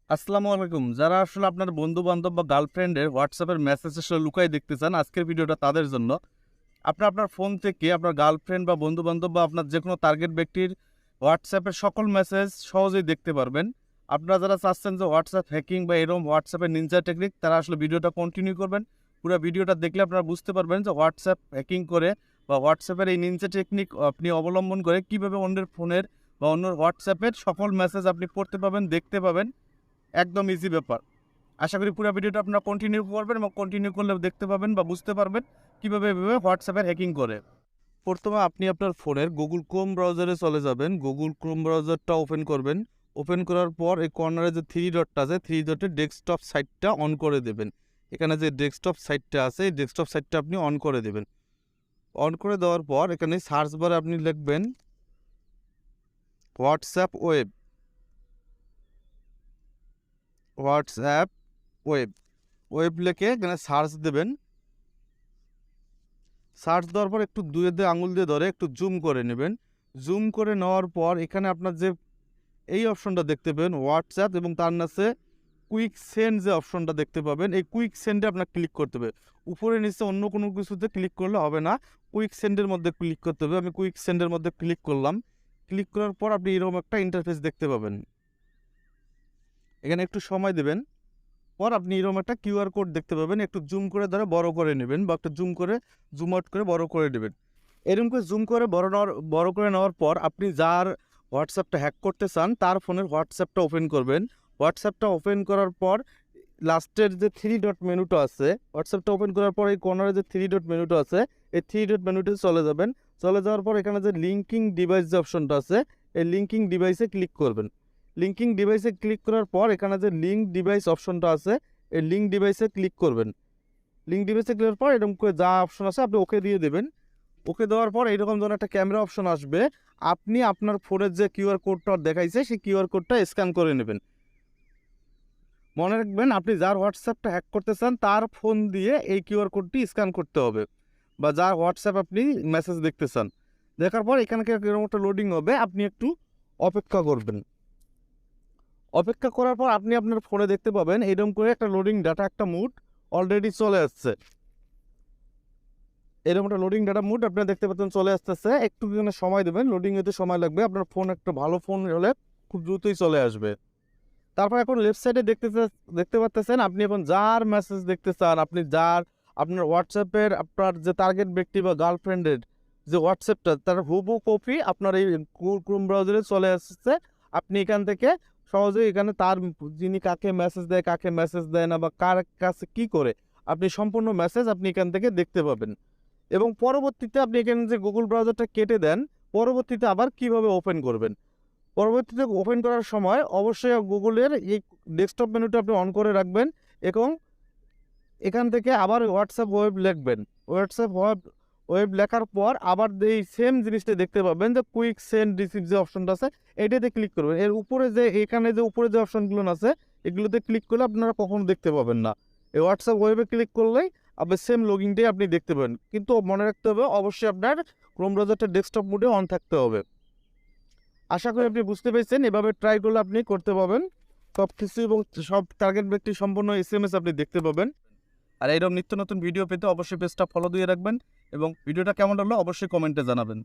আসসালামু আলাইকুম। যারা আসলে আপনার বন্ধু-বান্ধব বা গার্লফ্রেন্ডের WhatsApp-এর মেসেজ আসলে লুকায়ে দেখতে চান, আজকের ভিডিওটা তাদের জন্য। আপনার ফোন থেকে আপনার গার্লফ্রেন্ড বা বন্ধু-বান্ধব বা আপনার যেকোনো টার্গেট ব্যক্তির WhatsApp-এর সকল মেসেজ সহজেই দেখতে পারবেন। আপনারা যারা চাচ্ছেন যে WhatsApp হ্যাকিং বা এরকম WhatsApp-এর নিনজা টেকনিক, তারা আসলে ভিডিওটা কন্টিনিউ করবেন। পুরা ভিডিওটা দেখলে আপনারা বুঝতে পারবেন যে WhatsApp হ্যাকিং করে বা WhatsApp-এর এই নিনজা টেকনিক আপনি অবলম্বন করে কিভাবে অন্যের ফোনের বা অন্যর WhatsApp-এর সকল মেসেজ আপনি পড়তে পাবেন, দেখতে পাবেন। একদম ইজি ব্যাপার। আশা করি পুরো ভিডিওটা আপনারা কন্টিনিউ করবেন এবং কন্টিনিউ করলে দেখতে পাবেন বা বুঝতে পারবেন কীভাবে এভাবে হোয়াটসঅ্যাপের হ্যাকিং করে। প্রথমে আপনি আপনার ফোনের Google Chrome ব্রাউজারে চলে যাবেন। Google Chrome ব্রাউজারটা ওপেন করবেন। ওপেন করার পর এই কর্নারে যে 3 ডটটা আছে, 3 ডটে ডেস্কটপ সাইটটা অন করে দেবেন। এখানে যে ডেস্কটপ সাইটটা আছে, এই ডেস্কটপ সাইটটা আপনি অন করে দেবেন। অন করে দেওয়ার পর এখানে সার্চ বারে আপনি লিখবেন WhatsApp web. WhatsApp web. Web লিখে এখানে সার্চ দেবেন। সার্চ দেওয়ার পর একটু দুয়ে দিয়ে আঙুল দিয়ে ধরে একটু জুম করে নেবেন। জুম করে নেওয়ার পর এখানে আপনার যে এই অপশনটা দেখতে পাবেন হোয়াটসঅ্যাপ এবং তার নিচে কুইক সেন্ড যে অপশনটা দেখতে পাবেন, এই কুইক সেন্ডে আপনার ক্লিক করতে হবে। উপরে নিচে অন্য কোনো কিছুতে ক্লিক করলে হবে না, কুইক সেন্ডের মধ্যে ক্লিক করতে হবে। আমি কুইক সেন্ডের মধ্যে ক্লিক করলাম। ক্লিক করার পর আপনি এরকম একটা ইন্টারফেস দেখতে পাবেন। এখানে একটু সময় দেবেন। পর আপনি এরকম একটা কিউআর কোড দেখতে পাবেন। একটু জুম করে ধরে বড় করে নেবেন বা একটু জুম আউট করে বড় করে নেবেন। এরকম করে জুম করে বড় করে নেওয়ার পর আপনি যার হোয়াটসঅ্যাপটা হ্যাক করতে চান তার ফোনের হোয়াটসঅ্যাপটা ওপেন করবেন। হোয়াটসঅ্যাপটা ওপেন করার পর লাস্টের যে 3 ডট মেনুটা আছে, হোয়াটসঅ্যাপটা ওপেন করার পর এই কর্নারে যে 3 ডট মেনুটা আছে, এই 3 ডট মেনুতে চলে যাবেন। চলে যাওয়ার পর এখানে যে লিঙ্কিং ডিভাইস যে অপশনটা আছে, এই লিঙ্কিং ডিভাইসে ক্লিক করবেন। লিঙ্কিং ডিভাইসে ক্লিক করার পর এখানে যে লিঙ্ক ডিভাইস অপশনটা আছে, এই লিঙ্ক ডিভাইসে ক্লিক করবেন। লিঙ্ক ডিভাইসে ক্লিক করার পর এরকম করে যা অপশন আছে আপনি ওকে দিয়ে দেবেন। ওকে দেওয়ার পর এইরকম ধরনের একটা ক্যামেরা অপশন আসবে। আপনি আপনার ফোনের যে কিউআর কোডটা দেখাইছে সেই কিউআর কোডটা স্ক্যান করে নেবেন। মনে রাখবেন আপনি যার হোয়াটসঅ্যাপটা হ্যাক করতে চান তার ফোন দিয়ে এই কিউআর কোডটি স্ক্যান করতে হবে, বা যার হোয়াটসঅ্যাপ আপনি মেসেজ দেখতে চান। দেখার পর এখানে এরকম একটা লোডিং হবে, আপনি একটু অপেক্ষা করবেন। অপেক্ষা করার পর আপনি আপনার ফোনে দেখতে পাবেন এরকম করে একটা লোডিং ডাটা একটা মুড অলরেডি চলে আসছে। এরকম একটা লোডিং ডাটা মুড আপনারা দেখতে পাচ্ছেন চলে আসতেছে। একটু এখানে সময় দেবেন, লোডিং হতে সময় লাগবে। আপনার ফোন একটা ভালো ফোন হলে খুব দ্রুতই চলে আসবে। তারপর এখন লেফট সাইডে দেখতে পাচ্ছেন আপনি এখন যার মেসেজ দেখতে চান, আপনি যার আপনার হোয়াটসঅ্যাপের আপনার যে টার্গেট ব্যক্তি বা গার্লফ্রেন্ডের যে হোয়াটসঅ্যাপটা তার হুবহু কপি আপনার এই ক্রোম ব্রাউজারে চলে আসছে। আপনি এখান থেকে সহজেই এখানে তার যিনি কাকে মেসেজ দেয় না বা কার কাছে কি করে আপনি সম্পূর্ণ মেসেজ আপনি এখান থেকে দেখতে পাবেন। এবং পরবর্তীতে আপনি এখানে যে গুগল ব্রাউজারটা কেটে দেন, পরবর্তীতে আবার কিভাবে ওপেন করবেন। পরবর্তীতে ওপেন করার সময় অবশ্যই গুগলের এই ডেস্কটপ মেনুটা আপনি অন করে রাখবেন এবং এখান থেকে আবার হোয়াটসঅ্যাপ ওয়েব লিখবেন। হোয়াটসঅ্যাপ ওয়েব লেখার পর আবার এই সেম জিনিসটা দেখতে পাবেন যে কুইক সেন্ড রিসিভ যে অপশনটা আছে এটাতে ক্লিক করবেন। এর উপরে যে এখানে যে উপরে যে অপশনগুলো আছে এগুলোতে ক্লিক করলে আপনারা কখনো দেখতে পাবেন না। এই হোয়াটসঅ্যাপ ওয়েবে ক্লিক করলেই আবার সেম লগইনটাই আপনি দেখতে পাবেন, কিন্তু মনে রাখতে হবে অবশ্যই আপনার ক্রোম ব্রাউজারটা ডেস্কটপ মোডে অন থাকতে হবে। আশা করি আপনি বুঝতে পেরেছেন, এভাবে ট্রাই করলে আপনি করতে পারবেন সব কিছু এবং সব টার্গেট ব্যক্তি সম্পূর্ণ এসএমএস আপনি দেখতে পাবেন। আর এইরকম নিত্য নতুন ভিডিও পেতে অবশ্যই পেজটা ফলো দিয়ে রাখবেন এবং ভিডিওটা কেমন হলো অবশ্যই কমেন্টে জানাবেন।